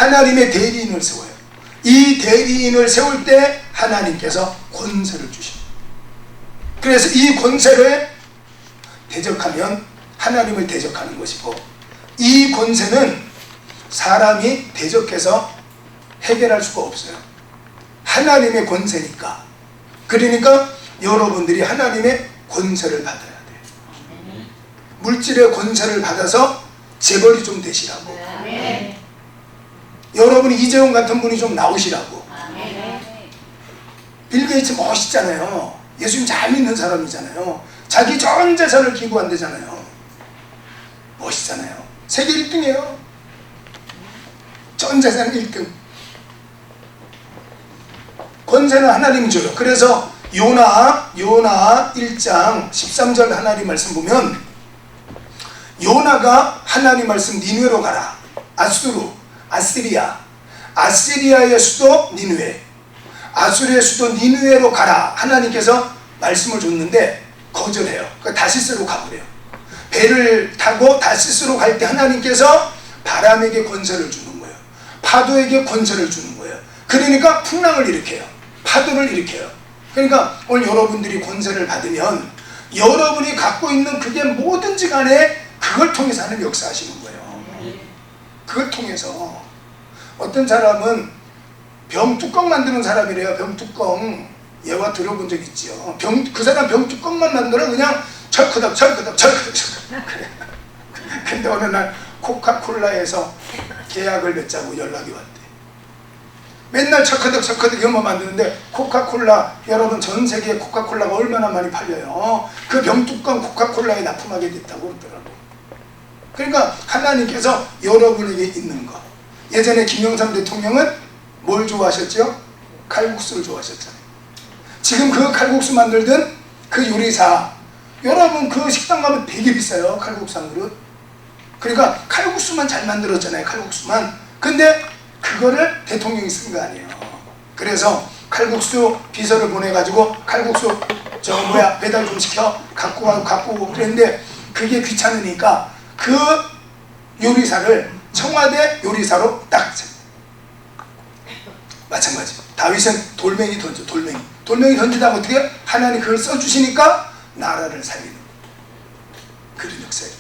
하나님의 대리인을 세워요. 이 대리인을 세울 때 하나님께서 권세를 주십니다. 그래서 이 권세를 대적하면 하나님을 대적하는 것이고, 이 권세는 사람이 대적해서 해결할 수가 없어요. 하나님의 권세니까. 그러니까 여러분들이 하나님의 권세를 받아야 돼요. 물질의 권세를 받아서 재벌이 좀 되시라고. 여러분이 이재용 같은 분이 좀 나오시라고. 빌 게이츠 멋있잖아요. 예수님 잘 믿는 사람이잖아요. 자기 전 재산을 기부한대잖아요. 멋있잖아요. 세계 1등이에요. 전 재산 1등. 권세는 하나님이 줘요. 그래서 요나 1장 13절 하나님 말씀 보면, 요나가 하나님 말씀 니느웨로 가라. 아수르, 아시리아의 수도 니느웨, 아수르의 수도 니느웨로 가라. 하나님께서 말씀을 줬는데 거절해요. 다시스로 가버려요. 배를 타고 다시스로 갈 때 하나님께서 바람에게 권세를 주는 거예요. 파도에게 권세를 주는 거예요. 그러니까 풍랑을 일으켜요. 파도를 일으켜요. 그러니까 오늘 여러분들이 권세를 받으면 여러분이 갖고 있는 그게 뭐든지 간에 그걸 통해서 하나님 역사하시는 거예요. 그걸 통해서. 어떤 사람은 병뚜껑 만드는 사람이래요. 병뚜껑. 예화 들어본 적 있지요. 그 사람 병뚜껑만 만들어 그냥 철크덕 그래. 근데 어느 날 코카콜라에서 계약을 맺자고 연락이 왔대. 맨날 철크덕 이것만 만드는데, 코카콜라, 여러분 전 세계에 코카콜라가 얼마나 많이 팔려요. 그 병뚜껑 코카콜라에 납품하게 됐다고 그러더라고. 그러니까 하나님께서 여러분에게 있는 것. 예전에 김영삼 대통령은 뭘 좋아하셨죠? 칼국수를 좋아하셨잖아요. 지금 그 칼국수 만들던 그 요리사, 여러분 그 식당 가면 되게 비싸요. 칼국수 한 그릇. 그러니까 칼국수만 잘 만들었잖아요. 칼국수만. 근데 그거를 대통령이 쓴 거 아니에요. 그래서 칼국수 비서를 보내가지고 칼국수 배달 좀 시켜 갖고 오고 그랬는데, 그게 귀찮으니까 그 요리사를 청와대 요리사로 딱. 마찬가지. 다윗은 돌멩이 던져. 돌멩이 던지다가 어떻게 하나님 그걸 써주시니까 나라를 살리는 그런 역사예요.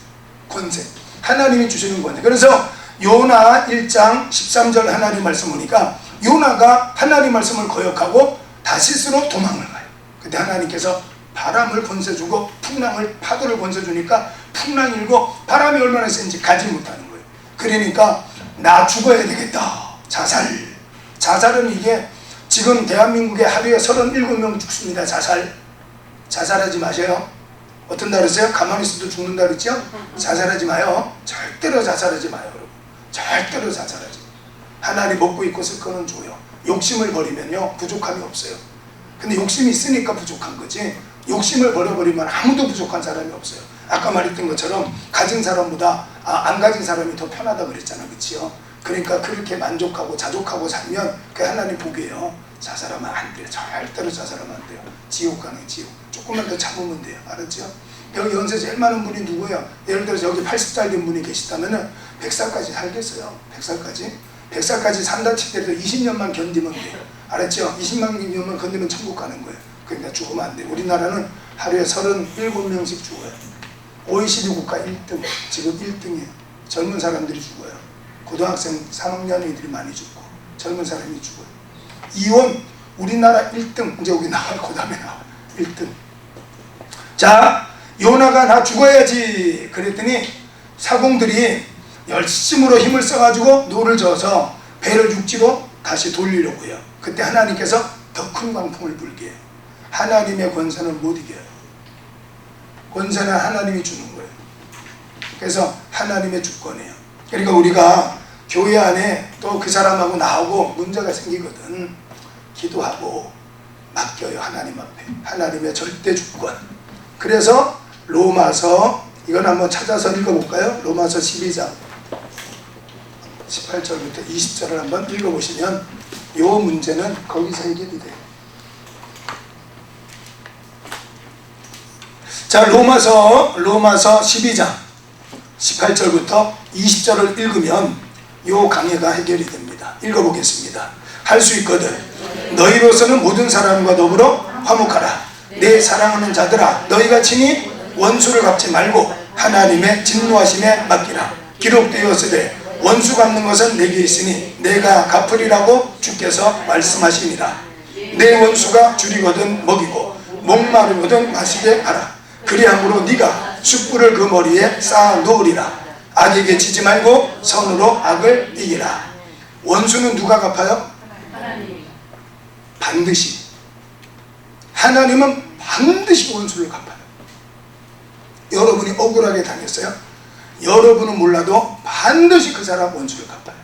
권세. 하나님이 주시는 권세. 그래서 요나 1장 13절 하나님 말씀 보니까, 요나가 하나님 말씀을 거역하고 다시스로 도망을 가요. 그때 하나님께서 바람을 권세 주고 파도를 권세 주니까 풍랑이 일고 바람이 얼마나 센지 가지 못하는 거예요. 그러니까 나 죽어야 되겠다. 자살은 이게 지금 대한민국에 하루에 37명 죽습니다. 자살하지 마세요. 어떤 날 있어요? 가만히 있어도 죽는다 그랬죠? 자살하지 마요. 절대로 자살하지 마요. 여러분. 절대로 자살하지 마요. 하나님 먹고 입고 쓸 거는 줘요. 욕심을 버리면요 부족함이 없어요. 근데 욕심이 있으니까 부족한 거지, 욕심을 버려버리면 아무도 부족한 사람이 없어요. 아까 말했던 것처럼 가진 사람보다 안 가진 사람이 더 편하다 그랬잖아. 그치요? 그러니까 그렇게 만족하고 자족하고 살면 그게 하나님 복이에요. 자살하면 안 돼요. 절대로 자살하면 안 돼요. 지옥 가는 지옥. 조금만 더 참으면 돼요. 알았죠? 여기 연세 제일 많은 분이 누구예요? 예를 들어서 여기 80살 된 분이 계시다면 100살까지 살겠어요. 100살까지 산다 칠 때도 20년만 견디면 돼요. 알았죠? 20년만 견디면 천국 가는 거예요. 그러니까 죽으면 안 돼요. 우리나라는 하루에 37명씩 죽어요. OECD 국가 1등. 지금 1등이에요. 젊은 사람들이 죽어요. 고등학생 3학년 애들이 많이 죽고 젊은 사람이 죽어요. 이혼 우리나라 1등. 이제 여기 나와. 그 다음에 나와. 1등. 자, 요나가 나 죽어야지 그랬더니 사공들이 열심으로 힘을 써가지고 노를 저어서 배를 육지로 다시 돌리려고 해요. 그때 하나님께서 더 큰 광풍을 불게 해요. 하나님의 권세는 못 이겨요. 권세는 하나님이 주는 거예요. 그래서 하나님의 주권이에요. 그러니까 우리가 교회 안에 또 그 사람하고 나하고 문제가 생기거든. 기도하고 맡겨요. 하나님 앞에. 하나님의 절대 주권. 그래서 로마서, 이건 한번 찾아서 읽어볼까요? 로마서 12장 18절부터 20절을 한번 읽어보시면 이 문제는 거기서 해결이 돼요. 자, 로마서 12장 18절부터 20절을 읽으면 이 강해가 해결이 됩니다. 읽어보겠습니다. 할 수 있거든. 너희로서는 모든 사람과 더불어 화목하라. 내 사랑하는 자들아, 너희가 친히 원수를 갚지 말고 하나님의 진노하심에 맡기라. 기록되었으되 원수 갚는 것은 내게 있으니 내가 갚으리라고 주께서 말씀하시니라. 내 원수가 줄이거든 먹이고 목마르거든 마시게 하라. 그리함으로 네가 숯불을 그 머리에 쌓아 놓으리라. 악에게 지지 말고 선으로 악을 이기라. 원수는 누가 갚아요? 하나님. 반드시. 하나님은 반드시 원수를 갚아요. 여러분이 억울하게 당했어요? 여러분은 몰라도 반드시 그 사람 원수를 갚아요.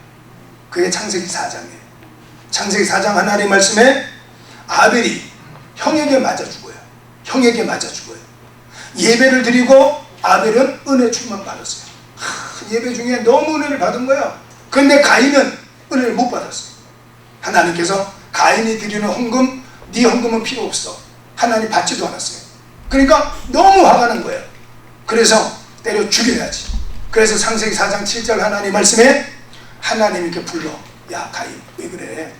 그게 창세기 4장이에요. 창세기 4장 하나님의 말씀에 아벨이 형에게 맞아 죽어요. 형에게 맞아 죽어요. 예배를 드리고 아벨은 은혜 충만 받았어요. 예배 중에 너무 은혜를 받은 거예요. 그런데 가인은 은혜를 못 받았어요. 하나님께서 가인이 드리는 헌금, 네 헌금은 필요 없어. 하나님 받지도 않았어요. 그러니까 너무 화가 난 거예요. 그래서 때려 죽여야지. 그래서 창세기 4장 7절 하나님 말씀에 하나님 이렇게 불러. 야 가인 왜 그래?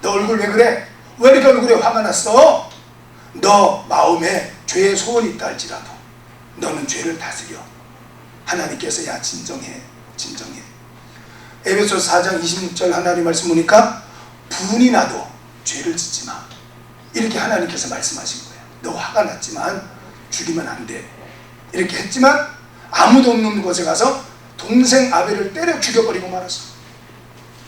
너 얼굴 왜 그래? 왜 이렇게 얼굴에 화가 났어? 너 마음에 죄의 소원이 있다 할지라도 너는 죄를 다스려. 하나님께서 야 진정해. 진정해. 에베소서 4장 26절 하나님 말씀 보니까 분이 나도 죄를 짓지 마. 이렇게 하나님께서 말씀하신 거예요. 너 화가 났지만 죽이면 안 돼. 이렇게 했지만 아무도 없는 곳에 가서 동생 아벨을 때려 죽여버리고 말았어.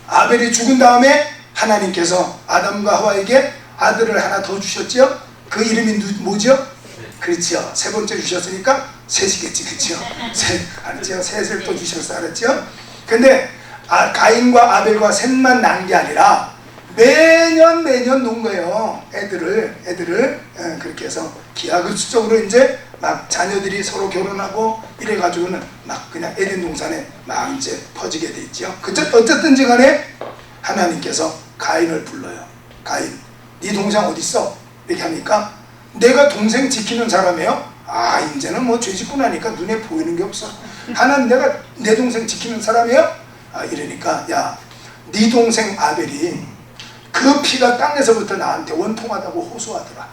아벨이 죽은 다음에 하나님께서 아담과 하와에게 아들을 하나 더 주셨죠. 그 이름이 뭐죠? 그렇죠. 세 번째 주셨으니까 셋이겠지. 그렇죠. 셋 알았죠? 셋을 또 주셔서 알았죠. 근데 가인과 아벨과 셋만 난 게 아니라 매년 놓은 거예요. 애들을 그렇게 해서 기하급수적으로 이제 막 자녀들이 서로 결혼하고 이래가지고는 막 그냥 에덴 동산에 막 이제 퍼지게 돼 있죠. 어쨌든지 간에 하나님께서 가인을 불러요. 가인, 네 동생 어디 있어? 이렇게 하니까 내가 동생 지키는 사람이에요. 아 이제는 뭐 죄 짓고 나니까 눈에 보이는 게 없어. 하나님 내가 내 동생 지키는 사람이에요? 아 이러니까 야 네 동생 아벨이 그 피가 땅에서부터 나한테 원통하다고 호소하더라.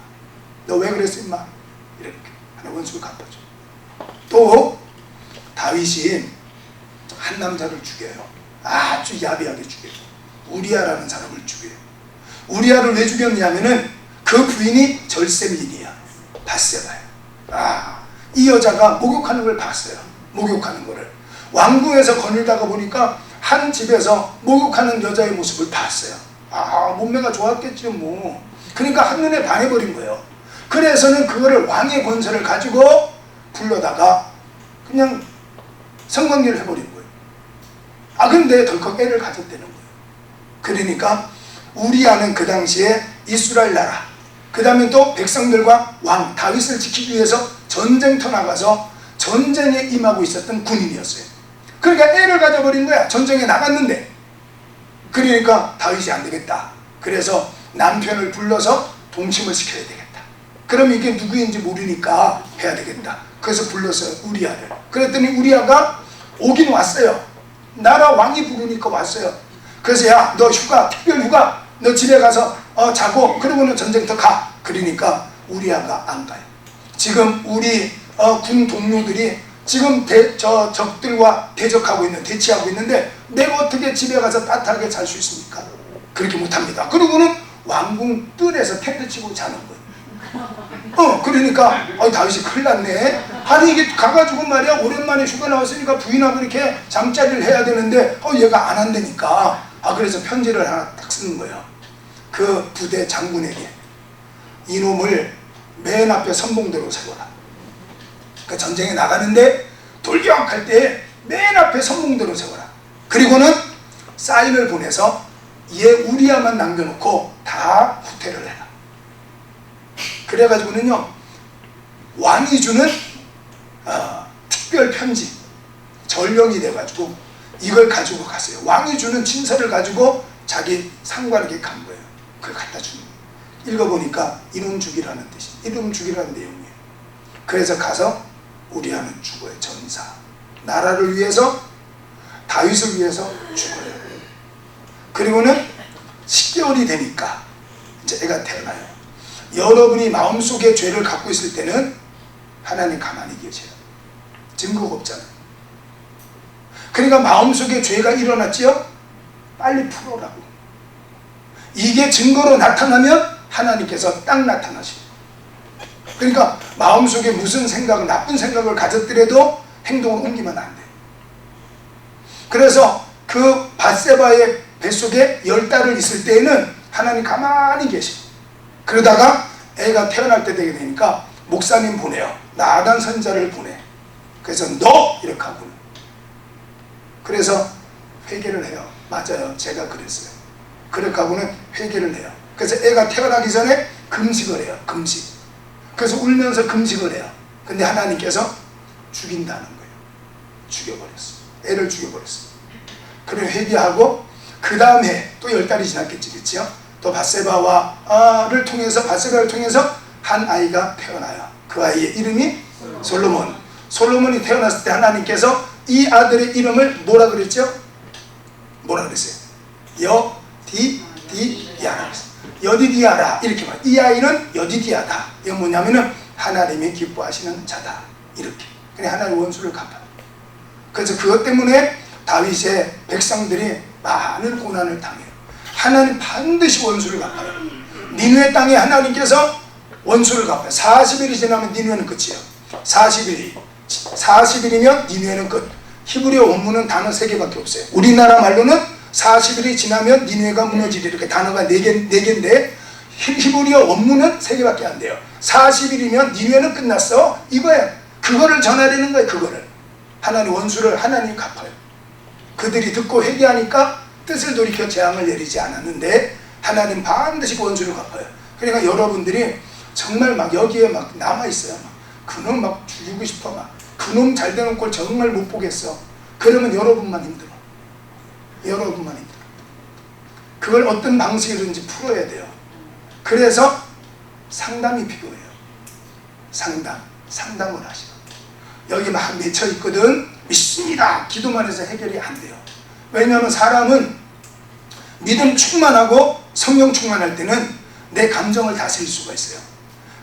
너 왜 그랬어 임마? 이렇게 하나 원수를 갚아줘. 또 다윗이 한 남자를 죽여요. 아주 야비하게 죽여요. 우리아라는 사람을 죽여요. 우리아를 왜 죽였냐면은 그 부인이 절세미인이야. 밧세바야. 이 여자가 목욕하는 걸 봤어요. 목욕하는 거를 왕궁에서 거닐다가 보니까 한 집에서 목욕하는 여자의 모습을 봤어요. 몸매가 좋았겠죠 뭐. 그러니까 한눈에 반해버린 거예요. 그래서는 그거를 왕의 권세를 가지고 불러다가 그냥 성관계를 해버린 거예요. 근데 덜컥 애를 가졌다는 거예요. 그러니까 우리아는 그 당시에 이스라엘 나라, 그 다음에 또 백성들과 왕 다윗을 지키기 위해서 전쟁터 나가서 전쟁에 임하고 있었던 군인이었어요. 그러니까 애를 가져버린 거야. 전쟁에 나갔는데. 그러니까 다윗이 안 되겠다. 그래서 남편을 불러서 동침을 시켜야 되겠다. 그럼 이게 누구인지 모르니까 해야 되겠다. 그래서 불렀어요. 우리아를. 그랬더니 우리아가 오긴 왔어요. 나라 왕이 부르니까 왔어요. 그래서 야 너 휴가, 특별 휴가, 너 집에 가서 자고 그러고는 전쟁터 가. 그러니까 우리아가 안 가요. 지금 우리 군 동료들이 지금 적들과 대적하고 대치하고 있는데 내가 어떻게 집에 가서 따뜻하게 잘 수 있습니까? 그렇게 못합니다. 그러고는 왕궁 뜰에서 텐트 치고 자는 거예요. 그러니까 다윗이 큰일 났네. 아니 이게 가가지고 말이야 오랜만에 휴가 나왔으니까 부인하고 이렇게 잠자리를 해야 되는데 얘가 안 한다니까. 그래서 편지를 하나 딱 쓰는 거예요. 그 부대 장군에게 이놈을 맨 앞에 선봉대로 세워라. 그 전쟁에 나가는데 돌격할 때 맨 앞에 선봉대로 세워라. 그리고는 사인을 보내서 얘 우리아만 남겨놓고 다 후퇴를 해라. 그래가지고는요 왕이 주는 특별 편지 전령이 돼가지고 이걸 가지고 갔어요. 왕이 주는 친서를 가지고 자기 상관에게 간 거예요. 그걸 갖다 주는 거예요. 읽어보니까 이놈 죽이라는 뜻이, 이놈 죽이라는 내용이에요. 그래서 가서 우리아는 죽어요. 전사, 나라를 위해서, 다윗을 위해서 죽어요. 그리고는 8개월이 되니까 이제 애가 태어나요. 여러분이 마음속에 죄를 갖고 있을 때는 하나님 가만히 계세요. 증거가 없잖아요. 그러니까 마음속에 죄가 일어났지요? 빨리 풀어라고. 이게 증거로 나타나면 하나님께서 딱 나타나시고, 그러니까 마음속에 무슨 생각, 나쁜 생각을 가졌더라도 행동을 옮기면 안 돼요. 그래서 그 밧세바의 뱃속에 10달을 있을 때에는 하나님 가만히 계시고, 그러다가 애가 태어날 때 되게 되니까 목사님 보내요. 나단 선자를 보내. 그래서 너! 이렇게 하고, 그래서 회개를 해요. 맞아요. 제가 그랬어요. 그렇게 하고는 회개를 해요. 그래서 애가 태어나기 전에 금식을 해요. 금식. 그래서 울면서 금식을 해요. 근데 하나님께서 죽인다는 거예요. 죽여버렸어요. 애를 죽여버렸어요. 그래 회개하고 그 다음에 또 10달이 지났겠지, 그렇죠? 또 밧세바를 통해서 한 아이가 태어나요. 그 아이의 이름이 솔로몬. 솔로몬이 태어났을 때 하나님께서 이 아들의 이름을 뭐라 그랬죠? 뭐라 그랬어요? 여디디야라. 여디디야라 이렇게 말. 이 아이는 여디디야다. 이건 뭐냐면은 하나님이 기뻐하시는 자다. 이렇게. 그래 하나님 원수를 갚아요. 그래서 그것 때문에 다윗의 백성들이 많은 고난을 당해요. 하나님 반드시 원수를 갚아요. 니느웨 땅에 하나님께서 원수를 갚아요. 40일이 지나면 니느웨는 끝이에요. 40일이면 니느웨는 끝. 히브리어 원문은 단어 3개밖에 없어요. 우리나라 말로는 40일이 지나면 니느웨가 무너지리, 이렇게 단어가 4개인데 히브리어 원문은 3개밖에 안 돼요. 40일이면 니느웨는 끝났어, 이거예요. 그거를 전하려는 거예요. 그거를 하나님 원수를 하나님이 갚아요. 그들이 듣고 회개하니까 뜻을 돌이켜 재앙을 내리지 않았는데 하나님 반드시 원수를 갚아요. 그러니까 여러분들이 정말 막 여기에 막 남아있어요. 그놈 막 죽이고 싶어. 막 그놈 잘되는 꼴 정말 못 보겠어. 그러면 여러분만 힘들어. 여러분만 힘들어. 그걸 어떤 방식이든지 풀어야 돼요. 그래서 상담이 필요해요. 상담을 하시고. 여기 막 맺혀 있거든. 믿습니다. 기도만 해서 해결이 안 돼요. 왜냐하면 사람은 믿음 충만하고 성령 충만할 때는 내 감정을 다스릴 수가 있어요.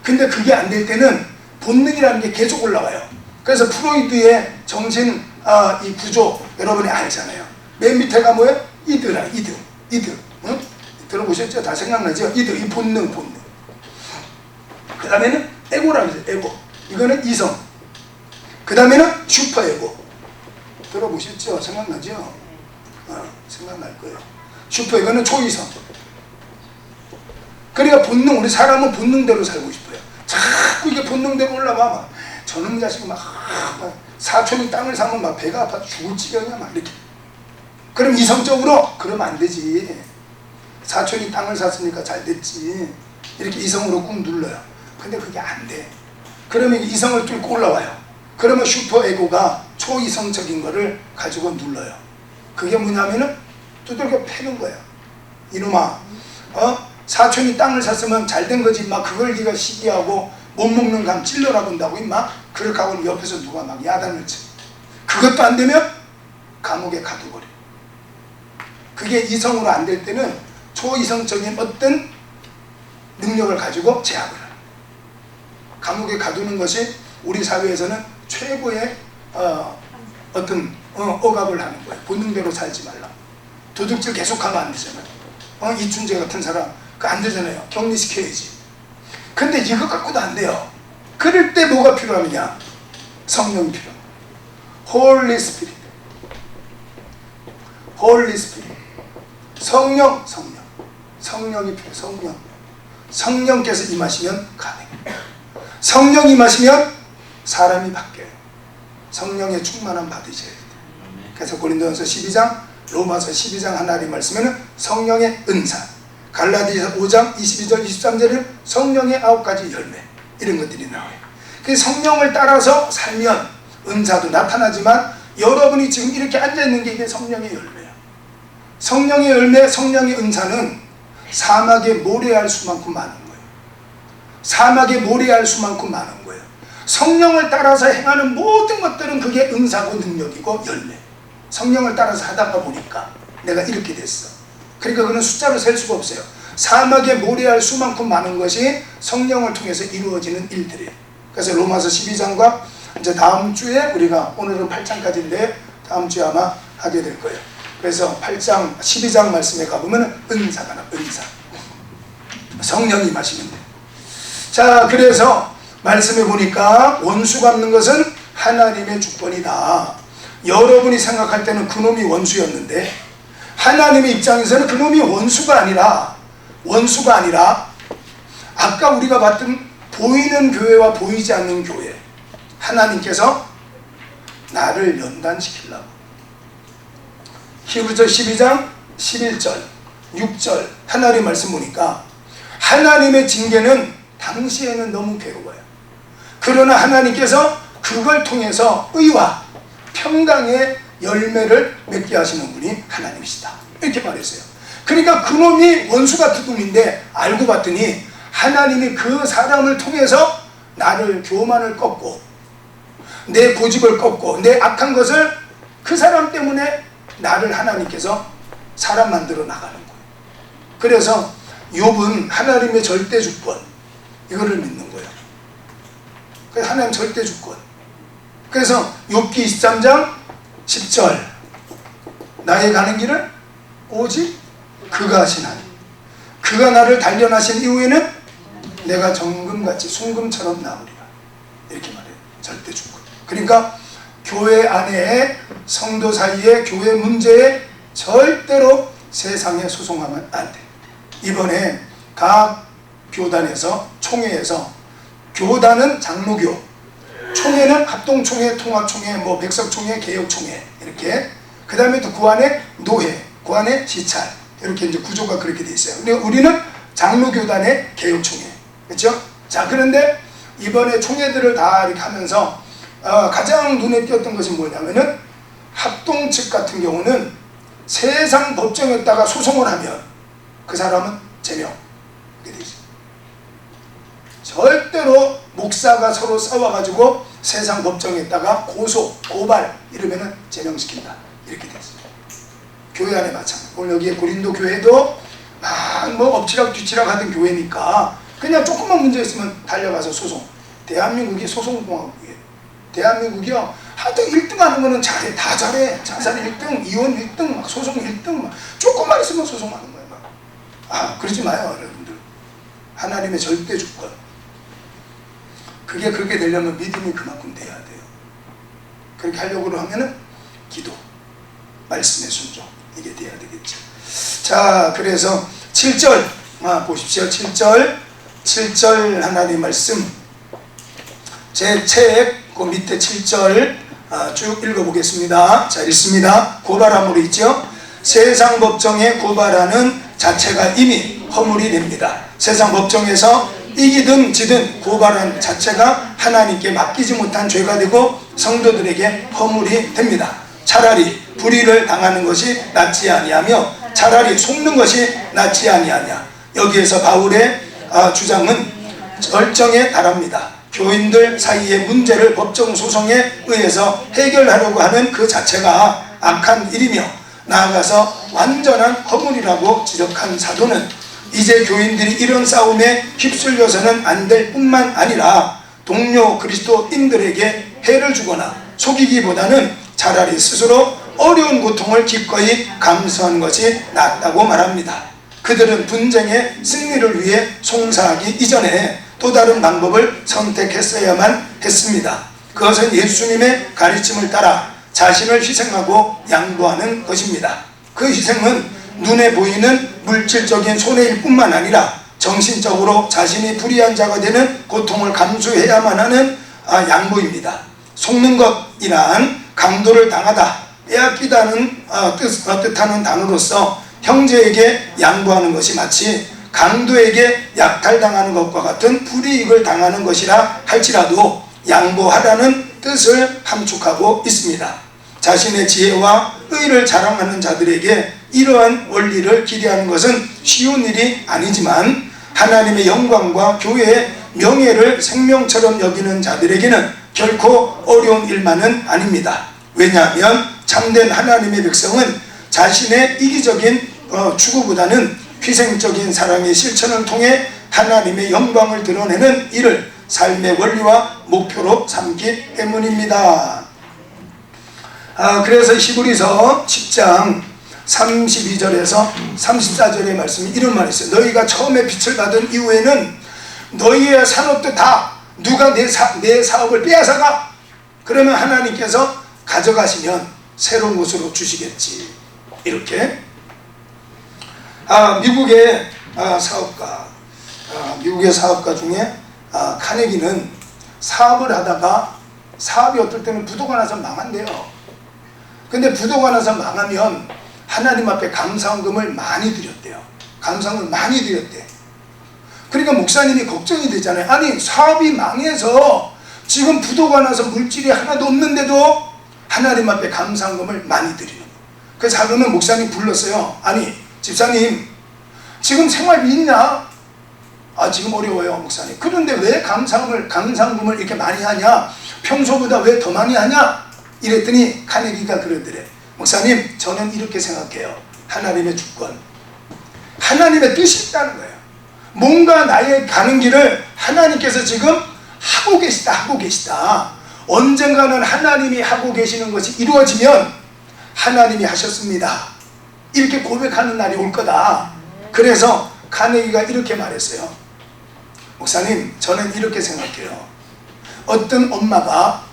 근데 그게 안 될 때는 본능이라는 게 계속 올라와요. 그래서 프로이드의 정신 이 구조 여러분이 알잖아요. 맨 밑에가 뭐예요? 이드. 응? 들어보셨죠? 다 생각나죠? 이드, 이 본능. 그 다음에는 에고라고 해요. 에고. 이거는 이성. 그 다음에는 슈퍼에고. 들어보셨죠? 생각나죠? 생각날 거예요. 슈퍼에고는 초이성. 그러니까 본능, 우리 사람은 본능대로 살고 싶어요. 자꾸 이게 본능대로 올라와. 막 저놈 자식이 막 사촌이 땅을 사면 막 배가 아파서 죽을 지경이야. 막 이렇게. 그럼 이성적으로 그러면 안 되지. 사촌이 땅을 샀으니까 잘 됐지. 이렇게 이성으로 꾹 눌러요. 근데 그게 안 돼. 그러면 이성을 뚫고 올라와요. 그러면 슈퍼에고가 초이성적인 거를 가지고 눌러요. 그게 뭐냐면은 두들겨 패는 거예요. 이놈아, 사촌이 땅을 샀으면 잘 된 거지. 막 그걸 네가 시기하고 못 먹는 감 찔러라 본다고 임마. 그렇게 하고 옆에서 누가 막 야단을 쳐. 그것도 안 되면 감옥에 가둬버려. 그게 이성으로 안 될 때는 초이성적인 어떤 능력을 가지고 제압을 해요. 감옥에 가두는 것이 우리 사회에서는 최고의 어떤 억압을 하는 거예요. 본능대로 살지 말라. 도둑질 계속하면 안 되잖아요. 이춘재 같은 사람 그 안 되잖아요. 격리시켜야지. 근데 이거 갖고도 안 돼요. 그럴 때 뭐가 필요하느냐? 성령이 필요합니다. 홀리 스피릿. 성령이 필요해요. 성령께서 임하시면 가능해요. 성령이 임하시면 사람이 바뀌어요. 성령의 충만함 받으셔야 돼요. 그래서 고린도전서 12장, 로마서 12장 하나님 말씀에는 성령의 은사, 갈라디아서 5장 22절 23절에는 성령의 9가지 열매, 이런 것들이 나와요. 그 성령을 따라서 살면 은사도 나타나지만 여러분이 지금 이렇게 앉아있는 게 이게 성령의 열매예요. 성령의 열매, 성령의 은사는 사막에 모래알 수만큼 많은 거예요. 사막에 모래알 수만큼 많은 거예요. 성령을 따라서 행하는 모든 것들은 그게 은사고 능력이고 열매. 성령을 따라서 하다가 보니까 내가 이렇게 됐어. 그러니까 그는 숫자로 셀 수가 없어요. 사막에 모래알 수만큼 많은 것이 성령을 통해서 이루어지는 일들이에요. 그래서 로마서 12장과 이제 다음 주에 우리가 오늘은 8장까지인데 다음 주에 아마 하게 될 거예요. 그래서 8장 12장 말씀에 가보면 은사가 나와요. 은사. 성령이 임하시면 돼요. 자, 그래서 말씀해 보니까 원수 갚는 것은 하나님의 주권이다. 여러분이 생각할 때는 그놈이 원수였는데 하나님의 입장에서는 그놈이 원수가 아니라 아까 우리가 봤던 보이는 교회와 보이지 않는 교회, 하나님께서 나를 연단시키려고. 히브리서 12장 11절 6절 하나님 말씀 보니까 하나님의 징계는 당시에는 너무 괴로워요. 그러나 하나님께서 그걸 통해서 의와 평강의 열매를 맺게 하시는 분이 하나님이시다, 이렇게 말했어요. 그러니까 그놈이 원수 같은 놈인데 알고 봤더니 하나님이 그 사람을 통해서 나를 교만을 꺾고 내 고집을 꺾고 내 악한 것을 그 사람 때문에 나를 하나님께서 사람 만들어 나가는 거예요. 그래서 욥은 하나님의 절대 주권, 이거를 믿는 거예요. 그래서 하나님 절대 주권. 그래서 욥기 23장 10절 나의 가는 길은 오직 그가 하신 하나님, 그가 나를 단련하신 이후에는 내가 정금같이 순금처럼 나오리라, 이렇게 말해요. 절대 주권. 그러니까 교회 안에 성도 사이에 교회 문제에 절대로 세상에 소송하면 안 돼. 이번에 각 교단에서 총회에서, 교단은 장로교, 총회는 합동총회, 통합총회, 뭐 백석총회, 개혁총회, 이렇게. 그 다음에 또 그 안에 노회, 그 안에 지찰, 이렇게 이제 구조가 그렇게 돼 있어요. 근데 우리는 장로교단의 개혁총회, 그렇죠? 자, 그런데 이번에 총회들을 다 이렇게 하면서 가장 눈에 띄었던 것이 뭐냐면은 합동 측 같은 경우는 세상 법정에다가 소송을 하면 그 사람은 제명. 절대로 목사가 서로 싸워가지고 세상 법정에다가 고소, 고발 이러면은 제명시킨다, 이렇게 됐어요. 교회 안에 마찬가지. 오늘 여기에 고린도 교회도 막 뭐 엎치락 뒤치락 하던 교회니까 그냥 조금만 문제 있으면 달려가서 소송. 대한민국이 소송공화국이에요. 대한민국이요, 하여튼 1등 하는 거는 잘해, 다 잘해. 자살 1등, 이혼 1등, 막 소송 1등, 막 조금만 있으면 소송하는 거예요. 막. 그러지 마요, 여러분들. 하나님의 절대 주권. 그게 그렇게 되려면 믿음이 그만큼 돼야 돼요. 그렇게 하려고 하면은 기도, 말씀의 순종, 이게 돼야 되겠죠. 자, 그래서 7절 보십시오. 7절 하나님 말씀, 제 책 그 밑에 7절 쭉 읽어보겠습니다. 자, 읽습니다. 고발함으로 있죠. 세상 법정에 고발하는 자체가 이미 허물이 됩니다. 세상 법정에서 이기든 지든 고발한 자체가 하나님께 맡기지 못한 죄가 되고 성도들에게 허물이 됩니다. 차라리 불의를 당하는 것이 낫지 아니하며 차라리 속는 것이 낫지 아니하냐. 여기에서 바울의 주장은 결정에 달합니다. 교인들 사이의 문제를 법정 소송에 의해서 해결하려고 하는 그 자체가 악한 일이며 나아가서 완전한 허물이라고 지적한 사도는 이제 교인들이 이런 싸움에 휩쓸려서는 안 될 뿐만 아니라 동료 그리스도인들에게 해를 주거나 속이기보다는 차라리 스스로 어려운 고통을 기꺼이 감수하는 것이 낫다고 말합니다. 그들은 분쟁의 승리를 위해 송사하기 이전에 또 다른 방법을 선택했어야만 했습니다. 그것은 예수님의 가르침을 따라 자신을 희생하고 양보하는 것입니다. 그 희생은 눈에 보이는 물질적인 손해일 뿐만 아니라 정신적으로 자신이 불의한 자가 되는 고통을 감수해야만 하는 양보입니다. 속는 것이란 강도를 당하다, 빼앗기다는 뜻하는 단어로서 형제에게 양보하는 것이 마치 강도에게 약탈당하는 것과 같은 불이익을 당하는 것이라 할지라도 양보하라는 뜻을 함축하고 있습니다. 자신의 지혜와 의를 자랑하는 자들에게 이러한 원리를 기대하는 것은 쉬운 일이 아니지만 하나님의 영광과 교회의 명예를 생명처럼 여기는 자들에게는 결코 어려운 일만은 아닙니다. 왜냐하면 참된 하나님의 백성은 자신의 이기적인 추구보다는 희생적인 사랑의 실천을 통해 하나님의 영광을 드러내는 일을 삶의 원리와 목표로 삼기 때문입니다. 그래서 히브리서 10장 32절에서 34절의 말씀이 이런 말이 있어요. 너희가 처음에 빛을 받은 이후에는 너희의 산업도 다 누가 내 사업을 빼앗아가? 그러면 하나님께서 가져가시면 새로운 곳으로 주시겠지. 이렇게 미국의 사업가 중에 카네기는 사업을 하다가 사업이 어떨 때는 부도가 나서 망한대요. 근데 부도가 나서 망하면 하나님 앞에 감사원금을 많이 드렸대요. 감사원금을 많이 드렸대. 그러니까 목사님이 걱정이 되잖아요. 아니 사업이 망해서 지금 부도가 나서 물질이 하나도 없는데도 하나님 앞에 감사원금을 많이 드리는 거예요. 그래서 하루는 목사님 불렀어요. 아니 집사님 지금 생활비 있냐? 지금 어려워요 목사님. 그런데 왜 감사원금을 이렇게 많이 하냐? 평소보다 왜 더 많이 하냐? 이랬더니 카네기가 그러더래. 목사님 저는 이렇게 생각해요. 하나님의 주권, 하나님의 뜻이 있다는 거예요. 뭔가 나의 가는 길을 하나님께서 지금 하고 계시다. 언젠가는 하나님이 하고 계시는 것이 이루어지면 하나님이 하셨습니다. 이렇게 고백하는 날이 올 거다. 그래서 카네기가 이렇게 말했어요. 목사님 저는 이렇게 생각해요. 어떤 엄마가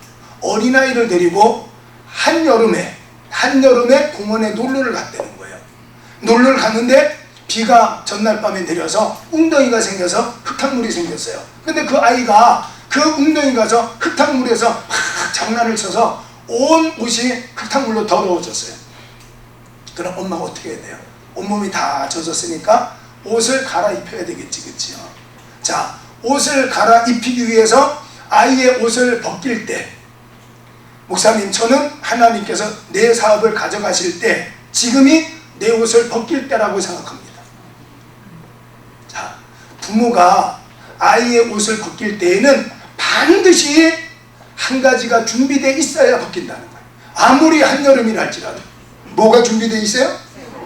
어린아이를 데리고 한여름에 공원에 놀러를 갔다는 거예요. 놀러를 갔는데 비가 전날 밤에 내려서 웅덩이가 생겨서 흙탕물이 생겼어요. 근데 그 아이가 그 웅덩이 가서 흙탕물에서 막 장난을 쳐서 온 옷이 흙탕물로 더러워졌어요. 그럼 엄마가 어떻게 해야 돼요? 온몸이 다 젖었으니까 옷을 갈아입혀야 되겠지, 그치요? 자, 옷을 갈아입히기 위해서 아이의 옷을 벗길 때, 목사님 저는 하나님께서 내 사업을 가져가실 때 지금이 내 옷을 벗길 때라고 생각합니다. 자, 부모가 아이의 옷을 벗길 때에는 반드시 한 가지가 준비되어 있어야 벗긴다는 거예요. 아무리 한여름이라 할지라도 뭐가 준비되어 있어요?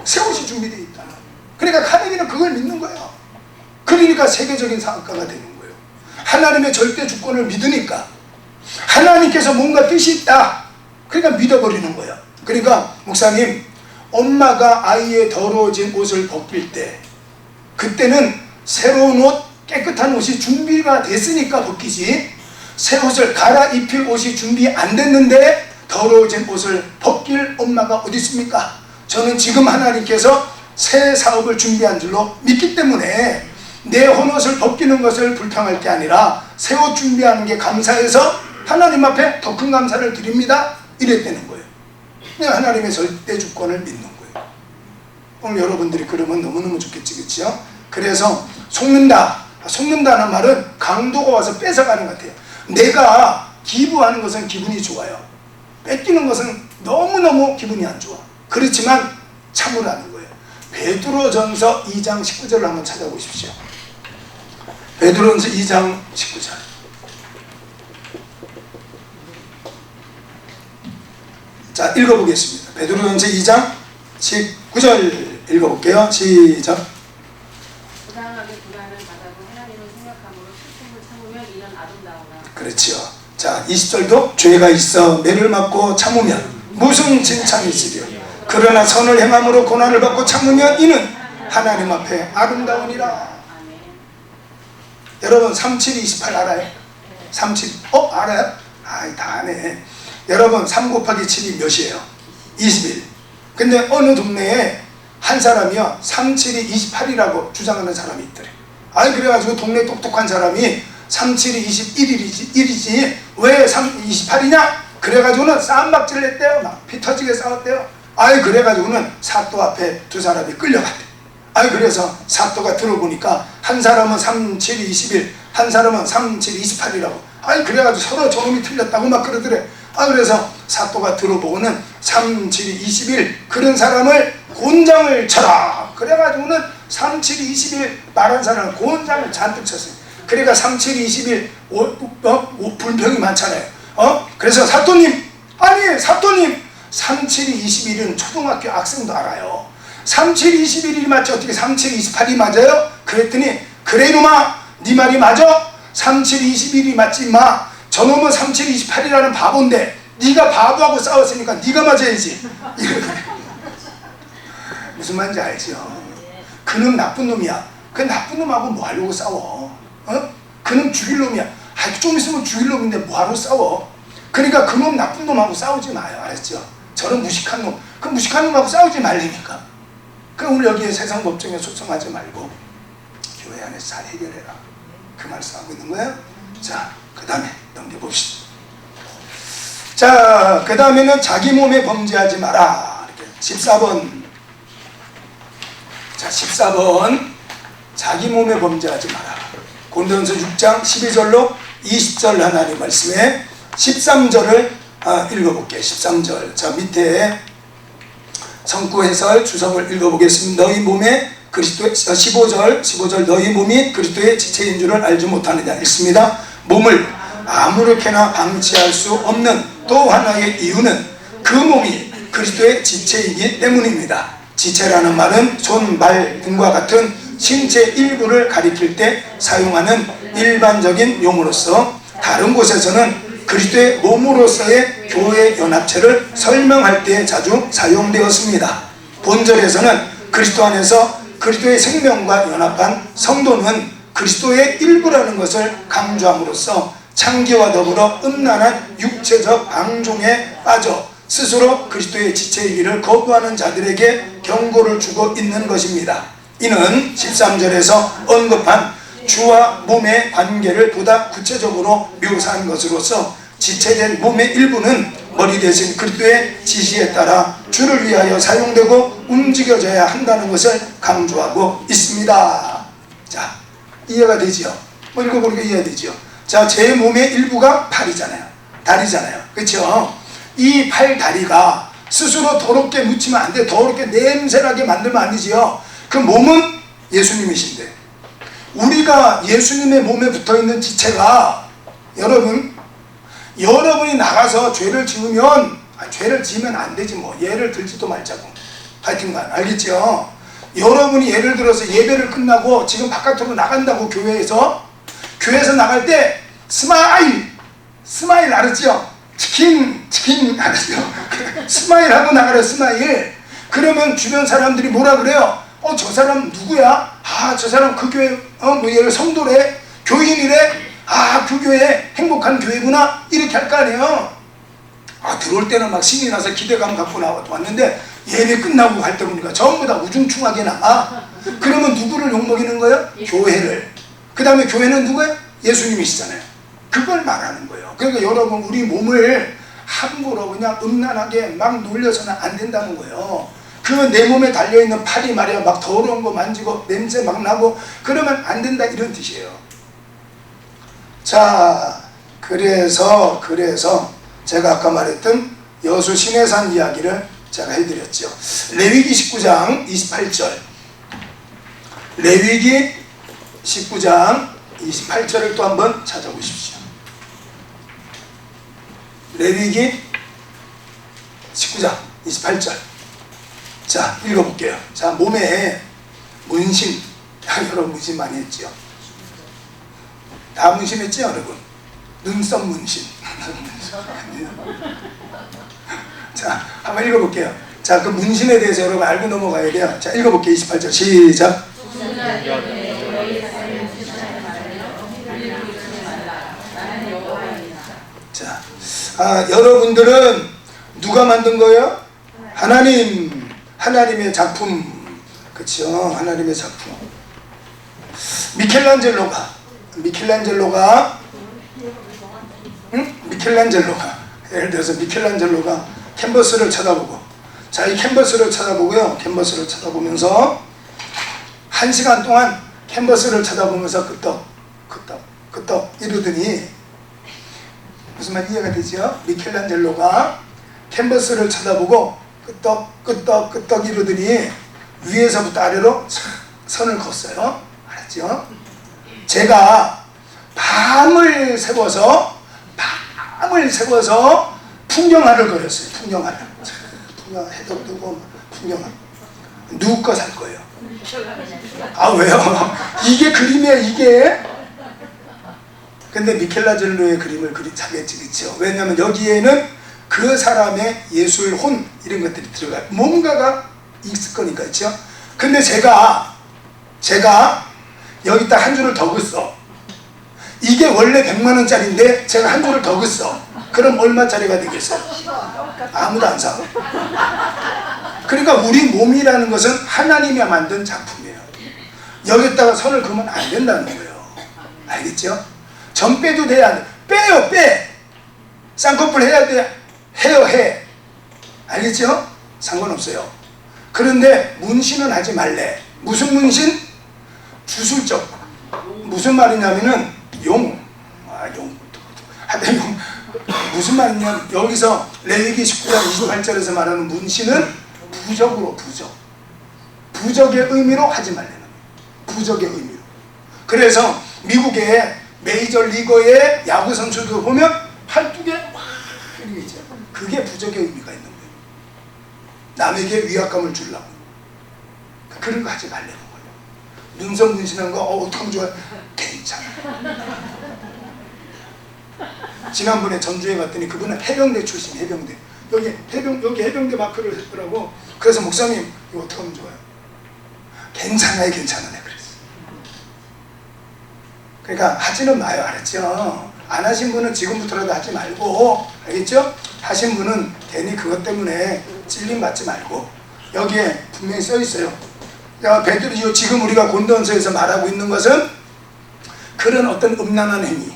새 옷이 준비되어 있다. 그러니까 카네기는 그걸 믿는 거예요. 그러니까 세계적인 사업가가 되는 거예요. 하나님의 절대 주권을 믿으니까 하나님께서 뭔가 뜻이 있다. 그러니까 믿어버리는 거예요. 그러니까 목사님 엄마가 아이의 더러워진 옷을 벗길 때 그때는 새로운 옷 깨끗한 옷이 준비가 됐으니까 벗기지, 새 옷을 갈아입힐 옷이 준비 안 됐는데 더러워진 옷을 벗길 엄마가 어디 있습니까? 저는 지금 하나님께서 새 사업을 준비한 줄로 믿기 때문에 내 헌옷을 벗기는 것을 불평할 게 아니라 새 옷 준비하는 게 감사해서 하나님 앞에 더 큰 감사를 드립니다. 이랬다는 거예요. 하나님의 절대 주권을 믿는 거예요. 오늘 여러분들이 그러면 너무너무 좋겠지, 그치요? 그래서 속는다는 말은 강도가 와서 뺏어가는 것 같아요. 내가 기부하는 것은 기분이 좋아요. 뺏기는 것은 너무너무 기분이 안 좋아. 그렇지만 참으라는 거예요. 베드로전서 2장 19절을 한번 찾아보십시오. 베드로전서 2장 19절. 자, 읽어보겠습니다. 베드로전서 2장 19절 읽어볼게요. 시작. 부당하게 고난을 받아도 하나님을 생각함으로 슬픔을 참으면 이는 아름다우나. 그렇지요. 자, 20절도 죄가 있어 매를 맞고 참으면 무슨 칭찬이 있으리요. 그러나 선을 행함으로 고난을 받고 참으면 이는 하나님 앞에 아름다우니라. 여러분 3728 알아요? 37 알아요? 다 아네. 여러분 3 곱하기 7이 몇이에요? 21. 근데 어느 동네에 한 사람이요 37이 28이라고 주장하는 사람이 있더래. 그래가지고 동네 똑똑한 사람이 37이 21이지 왜 28이냐? 그래가지고는 싸움박질을 했대요. 막 피 터지게 싸웠대요. 그래가지고는 사또 앞에 두 사람이 끌려갔대. 그래서 사또가 들어보니까 한 사람은 37이 21, 한 사람은 37이 28이라고. 그래가지고 서로 저놈이 틀렸다고 막 그러더래. 그래서 사또가 들어보고는 37이 21 그런 사람을 곤장을 쳐라. 그래가지고는 37이 21 말한 사람을 곤장을 잔뜩 쳤어요. 그러니까 37이 21 불평이 많잖아요. 그래서 사또님 37이 21은 초등학교 학생도 알아요. 37, 21이 맞지 어떻게 37, 28이 맞아요? 그랬더니 그래 이놈아 네 말이 맞아? 37, 21이 맞지 마. 저놈은 37, 28이라는 바보인데 네가 바보하고 싸웠으니까 네가 맞아야지. 무슨 말인지 알죠? 그놈 나쁜 놈이야. 그 나쁜 놈하고 뭐 하려고 싸워? 그놈 죽일 놈이야. 좀 있으면 죽일 놈인데 뭐하러 싸워? 그러니까 그놈 나쁜 놈하고 싸우지 마요. 알았죠? 저런 무식한 놈, 그 무식한 놈하고 싸우지 말라니까. 그럼 우리 여기에 세상 법정에 소송하지 말고 교회 안에서 잘 해결해라. 그 말씀하고 있는 거예요. 자, 그 다음에 넘겨봅시다. 자, 그 다음에는 자기 몸에 범죄하지 마라. 이렇게 14번. 자, 14번. 자기 몸에 범죄하지 마라. 고린도전서 6장 12절로 20절 하나님 말씀에 13절을 읽어볼게요. 13절. 자, 밑에 성구 해설 주석을 읽어보겠습니다. 너희 몸에 그리스도의 15절 너희 몸이 그리스도의 지체인 줄을 알지 못하느냐 읽습니다. 몸을 아무렇게나 방치할 수 없는 또 하나의 이유는 그 몸이 그리스도의 지체이기 때문입니다. 지체라는 말은 손, 발 등과 같은 신체 일부를 가리킬 때 사용하는 일반적인 용어로서 다른 곳에서는 그리스도의 몸으로서의 교회 연합체를 설명할 때 자주 사용되었습니다. 본절에서는 그리스도 안에서 그리스도의 생명과 연합한 성도는 그리스도의 일부라는 것을 강조함으로써 창기와 더불어 음란한 육체적 방종에 빠져 스스로 그리스도의 지체이기를 거부하는 자들에게 경고를 주고 있는 것입니다. 이는 13절에서 언급한 주와 몸의 관계를 보다 구체적으로 묘사한 것으로서 지체된 몸의 일부는 머리 대신 그리스도의 지시에 따라 주를 위하여 사용되고 움직여져야 한다는 것을 강조하고 있습니다. 자, 이해가 되지요? 읽어보니까 이해가 되지요? 자, 제 몸의 일부가 팔이잖아요. 다리잖아요. 그렇죠? 이 팔, 다리가 스스로 더럽게 묻히면 안 돼. 더럽게 냄새나게 만들면 안 되지요. 그 몸은 예수님이신데 우리가 예수님의 몸에 붙어있는 지체가 여러분이 나가서 죄를 지으면 죄를 지으면 안 되지 뭐. 예를 들지도 말자고. 하여튼간 알겠죠? 여러분이 예를 들어서 예배를 끝나고 지금 바깥으로 나간다고 교회에서 나갈 때 스마일 알았죠? 치킨 알았죠? 스마일 하고 나가래. 스마일. 그러면 주변 사람들이 뭐라 그래요? 저 사람 누구야? 저 사람 그 교회 얘를 성도래, 교인이래. 그 교회 행복한 교회구나. 이렇게 할 거 아니에요. 들어올 때는 막 신이 나서 기대감 갖고 왔는데 예배 끝나고 갈 때 보니까 전부 다 우중충하게 나가. 그러면 누구를 욕먹이는 거예요? 교회를. 그 다음에 교회는 누구예요? 예수님이시잖아요. 그걸 말하는 거예요. 그러니까 여러분 우리 몸을 함부로 그냥 음란하게 막 놀려서는 안 된다는 거예요. 그 내 몸에 달려있는 팔이 말이야 막 더러운 거 만지고 냄새 막 나고 그러면 안 된다 이런 뜻이에요. 자, 그래서 제가 아까 말했던 여수 시내산 이야기를 제가 해드렸죠. 레위기 19장 28절. 레위기 19장 28절을 또 한번 찾아보십시오. 레위기 19장 28절. 자, 읽어볼게요. 자, 몸에 문신. 여러분 문신 많이 했죠? 다 문신했죠, 여러분? 눈썹 문신. 자, 한번 읽어볼게요. 자, 그 문신에 대해서 여러분 알고 넘어가야 돼요. 자, 읽어볼게요. 28절 시작. 자, 여러분들은 누가 만든 거예요? 하나님의 작품. 그렇죠? 하나님의 작품. 미켈란젤로가 예를 들어서 미켈란젤로가 캔버스를 쳐다보고, 자, 이 캔버스를 쳐다보고요. 캔버스를 쳐다보면서 1시간 동안 캔버스를 쳐다보면서 끄떡 이러더니 무슨 말 이해가 되죠? 미켈란젤로가 캔버스를 쳐다보고 끄떡 이러더니 위에서부터 아래로 선을 걷어요. 알았죠? 제가 밤을 새워서 풍경화를 그렸어요. 풍경화를 해도 뜨고 풍경화. 누구 거 살 거예요? 아 왜요? 이게 그림이에요 이게. 근데 미켈란젤로의 그림을 사겠지 그렇죠? 왜냐하면 여기에는 그 사람의 예술 혼 이런 것들이 들어가요. 뭔가가 있을 거니까 그렇죠? 근데 제가 여기다 한 줄을 더 긋어. 이게 원래 100만 원짜리인데 제가 한 줄을 더 긋어. 그럼 얼마짜리가 되겠어요? 아무도 안 사. 그러니까 우리 몸이라는 것은 하나님이 만든 작품이에요. 여기다가 선을 그으면 안 된다는 거예요. 알겠죠? 전 빼도 돼야 돼. 빼요 빼. 쌍꺼풀 해야 돼. 해요 해. 알겠죠? 상관없어요. 그런데 문신은 하지 말래. 무슨 문신? 주술적. 무슨 말이냐면은 용. 하여튼 무슨 말이냐면 여기서 레위기 19장 28절에서 말하는 문신은 부적으로 부적의 의미로 하지 말라는 거예요. 부적의 의미로. 그래서 미국의 메이저 리거의 야구 선수들 보면 팔뚝에 막 이렇게 있죠. 그게 부적의 의미가 있는 거예요. 남에게 위압감을 주려고. 그런 거 하지 말라는 거예요. 눈썹 문신한 거 어떻게 하면 좋아요? 괜찮아. 지난번에 전주에 갔더니 그분은 해병대 출신, 해병대. 여기 해병대 마크를 했더라고. 그래서 목사님 이거 어떻게 하면 좋아요? 괜찮아요 괜찮아요 그랬어. 그러니까 하지는 마요. 알았죠? 안 하신 분은 지금부터라도 하지 말고, 알겠죠? 하신 분은 괜히 그것 때문에 찔림 받지 말고. 여기에 분명히 써 있어요. 베드로 지금 우리가 고린도전서에서 말하고 있는 것은 그런 어떤 음란한 행위,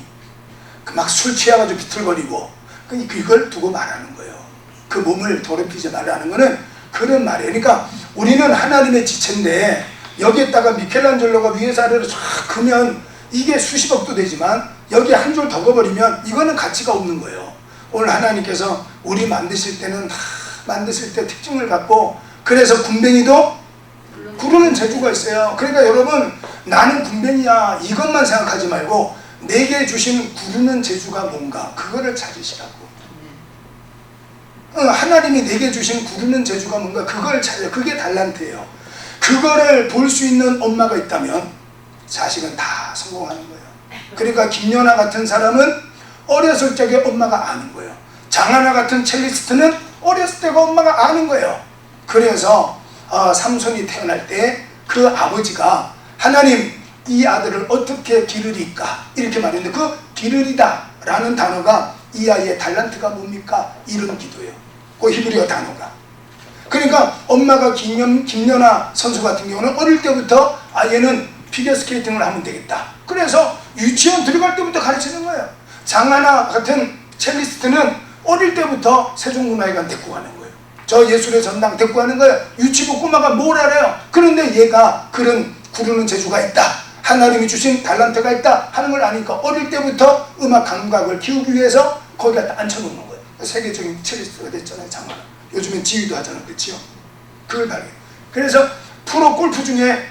막 술 취해가지고 비틀거리고 그걸 두고 말하는 거예요. 그 몸을 더럽히지 말라는 거는 그런 말이에요. 그러니까 우리는 하나님의 지체인데 여기에다가 미켈란젤로가 위에서 아래로 쫙 그면 이게 수십억도 되지만 여기에 한 줄 더 그어버리면 이거는 가치가 없는 거예요. 오늘 하나님께서 우리 만드실 때는 만드실 때 특징을 갖고, 그래서 군뱅이도 구르는 재주가 있어요. 그러니까 여러분, 나는 군뱅이야 이것만 생각하지 말고 내게 주신 구르는 재주가 뭔가 그거를 찾으시라고. 하나님이 내게 주신 구르는 재주가 뭔가 그걸 찾아요. 그게 달란트예요. 그거를 볼 수 있는 엄마가 있다면 자식은 다 성공하는 거예요. 그러니까 김연아 같은 사람은 어렸을 적에 엄마가 아는 거예요. 장하나 같은 첼리스트는 어렸을 때가 엄마가 아는 거예요. 그래서 삼손이 태어날 때 그 아버지가 하나님 이 아들을 어떻게 기르리까 이렇게 말했는데 그 기르리다 라는 단어가 이 아이의 달란트가 뭡니까? 이런 기도예요. 그 히브리어 단어가. 그러니까 엄마가 김연아 선수 같은 경우는 어릴 때부터 얘는 피겨스케이팅을 하면 되겠다. 그래서 유치원 들어갈 때부터 가르치는 거예요. 장하나 같은 첼리스트는 어릴 때부터 세종문화회관 데리고 가는 거예요. 저 예술의 전당 데리고 가는 거예요. 유치부 꼬마가 뭘 알아요? 그런데 얘가 그런 구르는 재주가 있다, 하나님이 주신 달란트가 있다 하는 걸 아니까 어릴 때부터 음악 감각을 키우기 위해서 거기다 앉혀놓는 거예요. 세계적인 첼리스트가 됐잖아요. 장하나. 요즘엔 지휘도 하잖아요. 그렇죠? 그걸 발견. 그래서 프로 골프 중에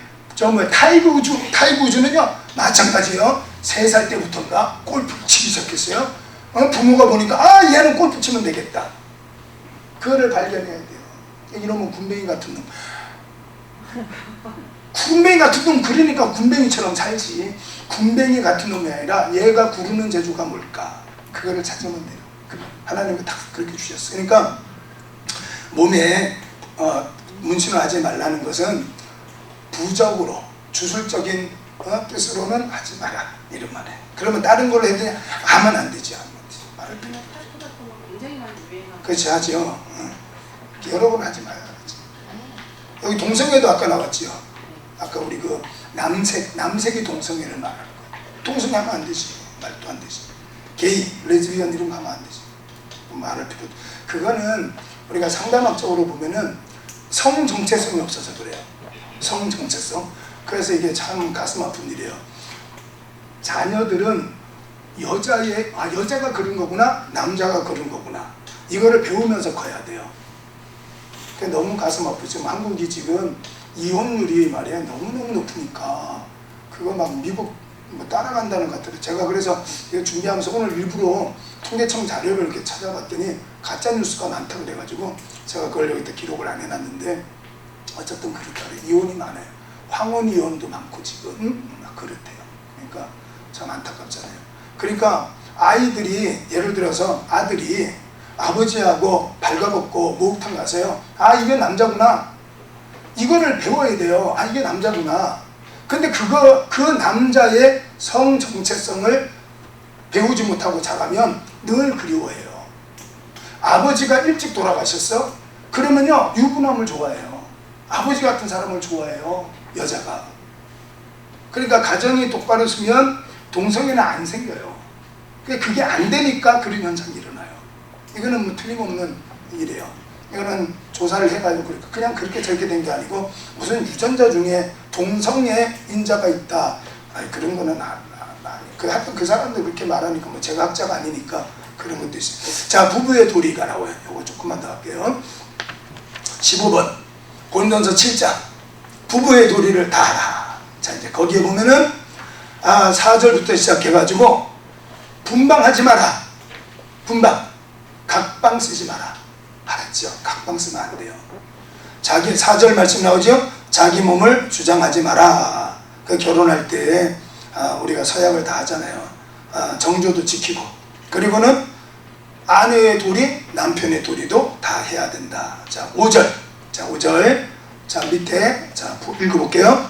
타이거 우즈는요 마찬가지예요. 3살 때부터인가 골프 치기 시작했어요. 부모가 보니까 얘는 골프 치면 되겠다. 그거를 발견해야 돼요. 이러면 군뱅이 같은 놈. 군뱅이 같은 놈, 그러니까 군뱅이처럼 살지. 군뱅이 같은 놈이 아니라 얘가 구르는 재주가 뭘까? 그거를 찾으면 돼요. 하나님은 딱 그렇게 주셨어요. 그러니까 몸에 문신을 하지 말라는 것은 부적으로 주술적인 뜻으로는 하지 마라 이런 말이에요. 그러면 다른 걸로 해도 하면 안 되지. 말을 필요 없죠. 그렇지 하죠. 여러 번 하지 마요. 여기 동성애도 아까 나왔지요. 아까 우리 그 남색이 동성애를 말하는 거예요. 동성애하면 안 되지. 말도 안 되지. 게이, 레즈비언 이런 거 하면 안 되지. 말할 필요. 그거는 우리가 상담학적으로 보면은 성 정체성이 없어서 그래요. 성 정체성. 그래서 이게 참 가슴 아픈 일이에요. 자녀들은 여자가 그런 거구나, 남자가 그런 거구나. 이거를 배우면서 커야 돼요. 너무 가슴 아프죠. 한국이 지금 이혼율이 말이야 너무너무 높으니까 그거 막 미국 따라간다는 것 같아요. 제가 그래서 이거 준비하면서 오늘 일부러 통계청 자료를 이렇게 찾아봤더니 가짜 뉴스가 많다 그래가지고 제가 그걸 여기다 기록을 안 해놨는데 어쨌든 그렇다. 이혼이 많아요. 황혼 이혼도 많고 지금 그렇대요. 그러니까 참 안타깝잖아요. 그러니까 아이들이 예를 들어서 아들이 아버지하고 발가벗고 목욕탕 가서요. 아 이게 남자구나. 이거를 배워야 돼요. 아 이게 남자구나. 근데 그 남자의 성 정체성을 배우지 못하고 자라면 늘 그리워해요. 아버지가 일찍 돌아가셨어? 그러면요 유부남을 좋아해요. 아버지 같은 사람을 좋아해요. 여자가. 그러니까 가정이 똑바로 서면 동성애는 안 생겨요. 그게 안 되니까 그런 현상이 일어나요. 이거는 뭐 틀림없는 일이에요. 이거는 조사를 해가지고 그냥 그렇게 저렇게 된 게 아니고 무슨 유전자 중에 동성애 인자가 있다. 아니, 그런 거는 하여튼 그 사람들 그렇게 말하니까 뭐 제가 학자가 아니니까 그런 것도 있어요. 자, 부부의 도리가 나와요. 이거 조금만 더 할게요. 15번 고린도전서 7장 부부의 도리를 다하라. 자, 이제 거기에 보면은 4절부터 시작해가지고 분방하지 마라. 분방. 각방 쓰지 마라. 알았죠? 각방 쓰면 안 돼요. 자기 4절 말씀 나오죠? 자기 몸을 주장하지 마라. 그 결혼할 때 우리가 서약을 다 하잖아요. 정조도 지키고 그리고는 아내의 도리, 남편의 도리도 다 해야 된다. 자, 5절. 자, 5절. 자, 밑에 자, 읽어볼게요.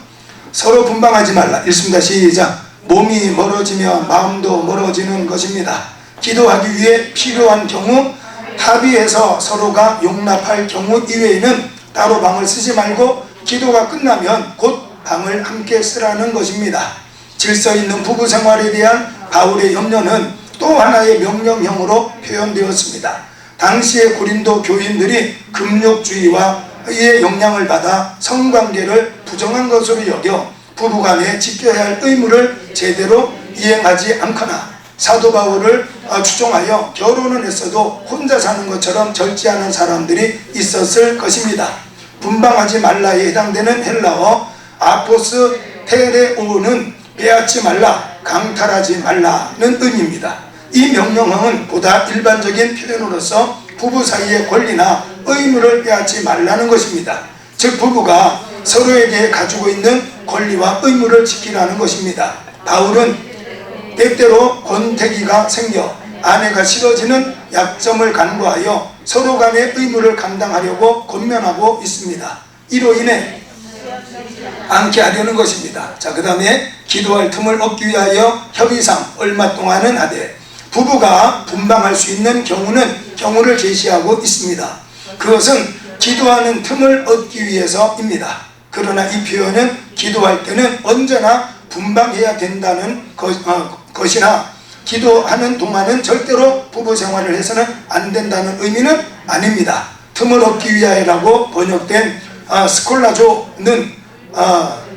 서로 분방하지 말라. 읽습니다. 시작. 몸이 멀어지며 마음도 멀어지는 것입니다. 기도하기 위해 필요한 경우 합의해서 서로가 용납할 경우 이외에는 따로 방을 쓰지 말고 기도가 끝나면 곧 방을 함께 쓰라는 것입니다. 질서 있는 부부 생활에 대한 바울의 염려는 또 하나의 명령형으로 표현되었습니다. 당시의 고린도 교인들이 금욕주의와의 영향을 받아 성관계를 부정한 것으로 여겨 부부간에 지켜야 할 의무를 제대로 이행하지 않거나 사도 바울을 추종하여 결혼을 했어도 혼자 사는 것처럼 절제하는 사람들이 있었을 것입니다. 분방하지 말라에 해당되는 헬라어 아포스 테레오는 빼앗지 말라, 강탈하지 말라는 의미입니다. 이 명령형은 보다 일반적인 표현으로서 부부 사이의 권리나 의무를 빼앗지 말라는 것입니다. 즉 부부가 서로에게 가지고 있는 권리와 의무를 지키라는 것입니다. 바울은 때때로 권태기가 생겨 아내가 싫어지는 약점을 간과하여 서로 간의 의무를 감당하려고 권면하고 있습니다. 이로 인해 않게 하려는 것입니다. 자, 그 다음에 기도할 틈을 얻기 위하여 협의상 얼마 동안은 하되 부부가 분방할 수 있는 경우를 제시하고 있습니다. 그것은 기도하는 틈을 얻기 위해서입니다. 그러나 이 표현은 기도할 때는 언제나 분방해야 된다는 것이나 기도하는 동안은 절대로 부부 생활을 해서는 안 된다는 의미는 아닙니다. 틈을 얻기 위하여라고 번역된 스콜라조는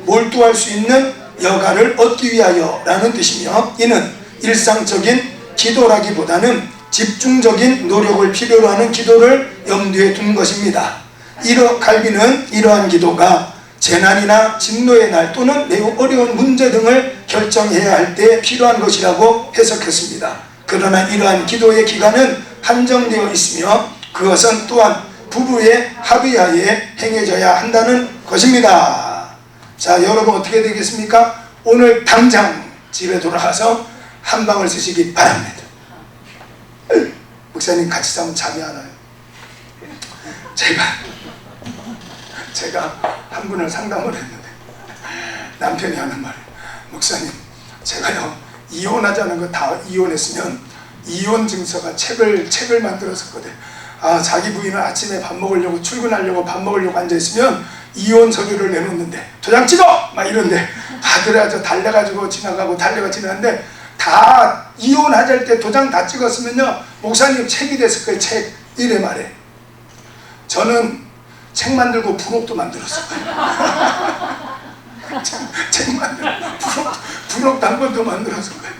몰두할 수 있는 여가를 얻기 위하여라는 뜻이며 이는 일상적인 기도라기보다는 집중적인 노력을 필요로 하는 기도를 염두에 둔 것입니다. 갈비는 이러한 기도가 재난이나 진노의 날 또는 매우 어려운 문제 등을 결정해야 할 때 필요한 것이라고 해석했습니다. 그러나 이러한 기도의 기간은 한정되어 있으며 그것은 또한 부부의 합의하에 행해져야 한다는 것입니다. 자, 여러분 어떻게 되겠습니까? 오늘 당장 집에 돌아가서 한 방을 쓰시기 바랍니다. 목사님 같이 자면 잠이 안 와요. 제가 한 분을 상담을 했는데 남편이 하는 말이에요. 목사님, 제가요 이혼하자는 거 다 이혼했으면 이혼 증서가 책을 만들었었거든. 자기 부인은 아침에 밥 먹으려고 출근하려고 밥 먹으려고 앉아있으면 이혼 서류를 내놓는데 도장 찍어! 막 이런데 그래가지고 달려가지고 지나가고 달려가 지나는데 다 이혼하자 할 때 도장 다 찍었으면요 목사님 책이 됐을 거예요. 책. 이래 말해. 저는 책 만들고 부록도 만들었어요. 책 만들고 부록도 한 번도 만들었을 거예요.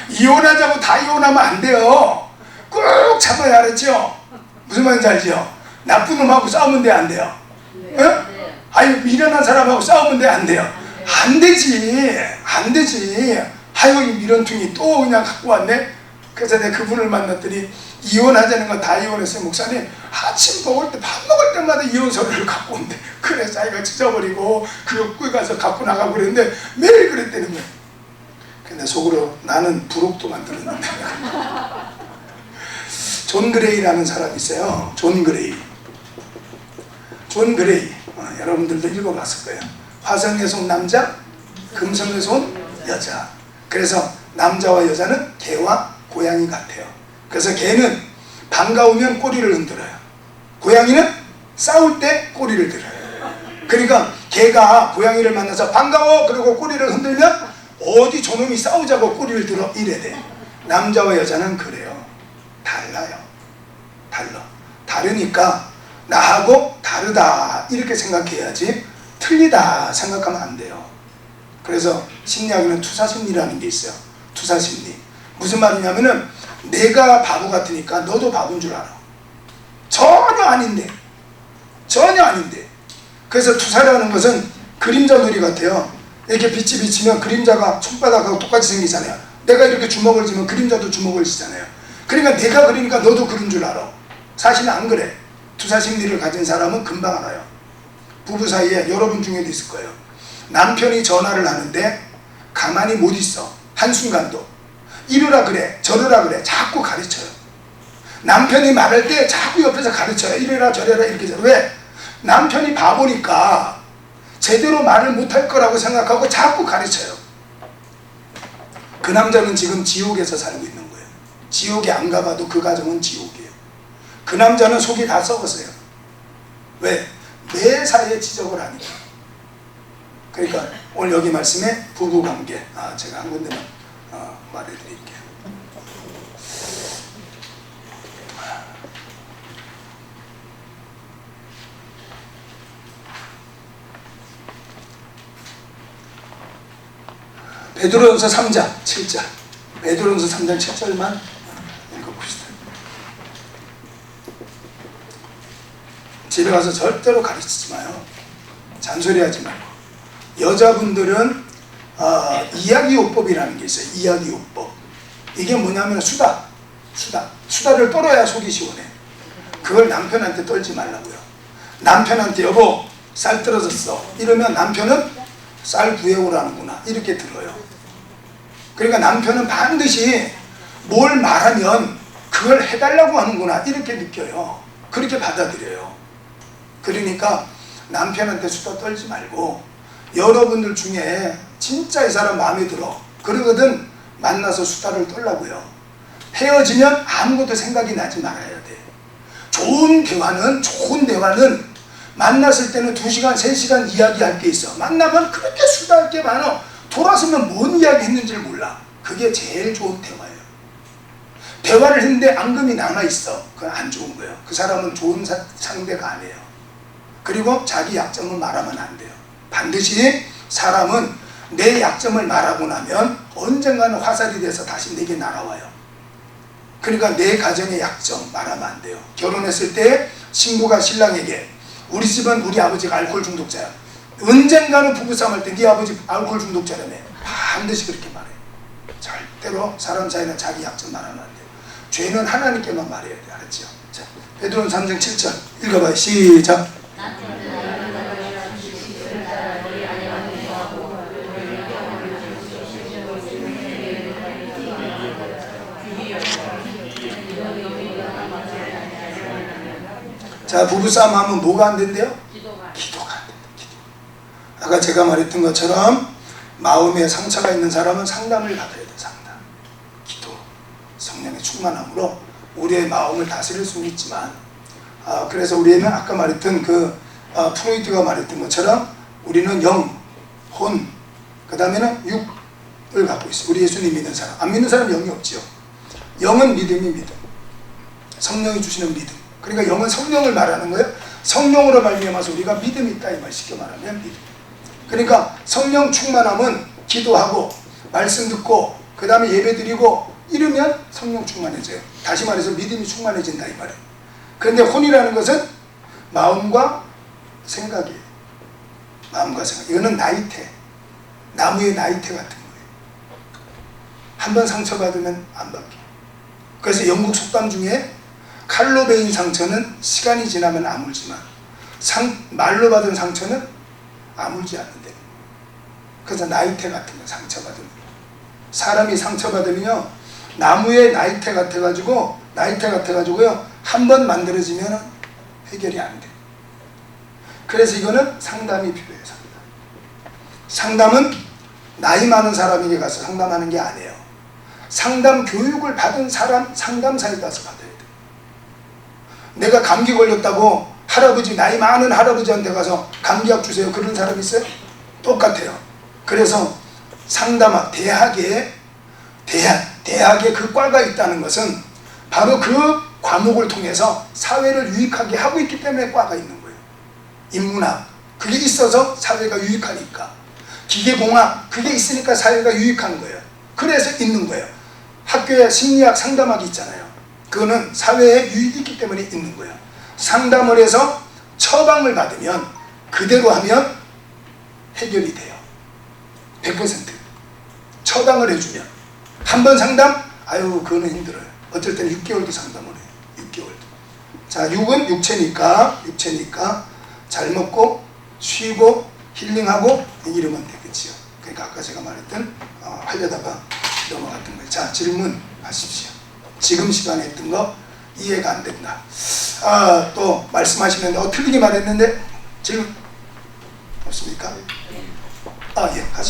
이혼하자고 다 이혼하면 안 돼요. 꾹 잡아야 알았죠? 무슨 말인지 알죠? 나쁜 놈하고 싸우면 돼, 안 돼요? 네. 어? 아유, 미련한 사람하고 싸우면 돼, 안 돼요? 안 되지. 안 되지. 아유, 이 미련퉁이 또 그냥 갖고 왔네? 그래서 내가 그분을 만났더니 이혼하자는 거 다 이혼했어요. 목사님 아침 먹을 때 밥 먹을 때마다 이혼서류를 갖고 온대. 그래 자기가 찢어버리고 그거 꾸이 가서 갖고 나가고 그랬는데 매일 그랬다는 거예요. 근데 속으로 나는 부록도 만들었는데 존 그레이라는 사람이 있어요. 존 그레이. 존 그레이 여러분들도 읽어봤을 거예요. 화성에서 온 남자, 금성에서 온 여자. 그래서 남자와 여자는 개와 고양이 같아요. 그래서 개는 반가우면 꼬리를 흔들어요. 고양이는 싸울 때 꼬리를 들어요. 그러니까 개가 고양이를 만나서 반가워 그리고 꼬리를 흔들면 어디 저놈이 싸우자고 꼬리를 들어 이래 돼. 남자와 여자는 그래요. 달라요. 달라. 다르니까 나하고 다르다 이렇게 생각해야지 틀리다 생각하면 안 돼요. 그래서 심리학에는 투사심리라는 게 있어요. 투사심리. 무슨 말이냐면은 내가 바보 같으니까 너도 바보인 줄 알아. 전혀 아닌데. 전혀 아닌데. 그래서 투사라는 것은 그림자 놀이 같아요. 이렇게 빛이 비치면 그림자가 손바닥하고 똑같이 생기잖아요. 내가 이렇게 주먹을 쥐면 그림자도 주먹을 쥐잖아요. 그러니까 내가 그리니까 너도 그런 줄 알아. 사실은 안 그래. 투사심리를 가진 사람은 금방 알아요. 부부 사이에 여러분 중에도 있을 거예요. 남편이 전화를 하는데 가만히 못 있어. 한순간도. 이러라 그래 저러라 그래 자꾸 가르쳐요. 남편이 말할 때 자꾸 옆에서 가르쳐요. 이래라 저래라 이렇게 저래. 왜? 남편이 바보니까 제대로 말을 못할 거라고 생각하고 자꾸 가르쳐요. 그 남자는 지금 지옥에서 살고 있는 거예요. 지옥에 안 가봐도 그 가정은 지옥이에요. 그 남자는 속이 다 썩었어요. 왜? 매사에 지적을 하니까. 그러니까 오늘 여기 말씀에 부부관계 제가 한 군데만 말해드릴게요. 베드로전서 3장 7절. 베드로전서 3장 7절만 읽어봅시다. 집에 가서 절대로 가르치지 마요. 잔소리하지 말고. 여자분들은 이야기요법이라는 게 있어요. 이야기요법. 이게 뭐냐면 수다를 떨어야 속이 시원해. 그걸 남편한테 떨지 말라고요. 남편한테 여보 쌀 떨어졌어 이러면 남편은 쌀 구해오라는구나 이렇게 들어요. 그러니까 남편은 반드시 뭘 말하면 그걸 해달라고 하는구나 이렇게 느껴요. 그렇게 받아들여요. 그러니까 남편한테 수다 떨지 말고 여러분들 중에 진짜 이 사람 마음에 들어 그러거든 만나서 수다를 떨라고요. 헤어지면 아무것도 생각이 나지 말아야 돼. 좋은 대화는 만났을 때는 2시간 3시간 이야기할 게 있어. 만나면 그렇게 수다할 게 많아. 돌아서면 뭔 이야기 했는지를 몰라. 그게 제일 좋은 대화예요. 대화를 했는데 앙금이 남아있어. 그건 안 좋은 거예요. 그 사람은 좋은 상대가 아니에요. 그리고 자기 약점은 말하면 안 돼요. 반드시 사람은 내 약점을 말하고 나면 언젠가는 화살이 돼서 다시 내게 날아와요. 그러니까 내 가정의 약점 말하면 안 돼요. 결혼했을 때 신부가 신랑에게 우리 집은 우리 아버지가 알코올 중독자야. 언젠가는 부부싸움 할 때 네 아버지 알코올 중독자라며. 반드시 그렇게 말해. 절대로 사람 사이는 자기 약점 말하면 안 돼요. 죄는 하나님께만 말해야 돼. 알았죠? 자, 베드로전서 3장 7절 읽어봐요. 시작. 자, 부부싸움 하면 뭐가 안 된대요? 기도가 안 된다. 기도. 아까 제가 말했던 것처럼 마음에 상처가 있는 사람은 상담을 받아야 돼. 상담. 기도. 성령의 충만함으로 우리의 마음을 다스릴 수는 있지만 그래서 우리는 아까 말했던 프로이트가 말했던 것처럼 우리는 영, 혼, 그 다음에는 육을 갖고 있어요. 우리 예수님 믿는 사람. 안 믿는 사람 영이 없지요. 영은 믿음이 믿음. 성령이 주시는 믿음. 그러니까 영은 성령을 말하는 거예요. 성령으로 말미암아서 우리가 믿음이 있다 이 말. 쉽게 말하면 믿음. 그러니까 성령 충만함은 기도하고 말씀 듣고 그 다음에 예배 드리고 이러면 성령 충만해져요. 다시 말해서 믿음이 충만해진다 이 말이에요. 그런데 혼이라는 것은 마음과 생각이에요. 마음과 생각. 이거는 나이테. 나무의 나이테 같은 거예요. 한번 상처받으면 안 바뀌어요. 그래서 영국 속담 중에 칼로 베인 상처는 시간이 지나면 아물지만 말로 받은 상처는 아물지 않는데. 그래서 나이테 같은 거 상처받으면, 사람이 상처받으면요 나무의 나이테 같아가지고요 한 번 만들어지면 해결이 안 돼. 그래서 이거는 상담이 필요해요. 상담은 나이 많은 사람에게 가서 상담하는 게 아니에요. 상담 교육을 받은 사람 상담사에 가서 받아야 돼. 내가 감기 걸렸다고 할아버지, 나이 많은 할아버지한테 가서 감기약 주세요 그런 사람 있어요? 똑같아요. 그래서 상담학, 대학에 그 과가 있다는 것은 바로 그 과목을 통해서 사회를 유익하게 하고 있기 때문에 과가 있는 거예요. 인문학, 그게 있어서 사회가 유익하니까. 기계공학, 그게 있으니까 사회가 유익한 거예요. 그래서 있는 거예요. 학교에 심리학, 상담학이 있잖아요. 그거는 사회에 유익이 있기 때문에 있는 거예요. 상담을 해서 처방을 받으면 그대로 하면 해결이 돼요. 100% 처방을 해주면. 한 번 상담? 아유 그거는 힘들어요. 어쩔 때는 6개월도 상담을 해요. 6개월도. 자, 6은 육체니까 잘 먹고 쉬고 힐링하고 이러면 되겠지요. 그러니까 아까 제가 말했던 하려다가 넘어갔던 거예요. 자, 질문하십시오. 지금 시간에 했던 거 이해가 안 된다. 또 말씀하시면 틀리게 말했는데 질문 없습니까? 예, 하십시오.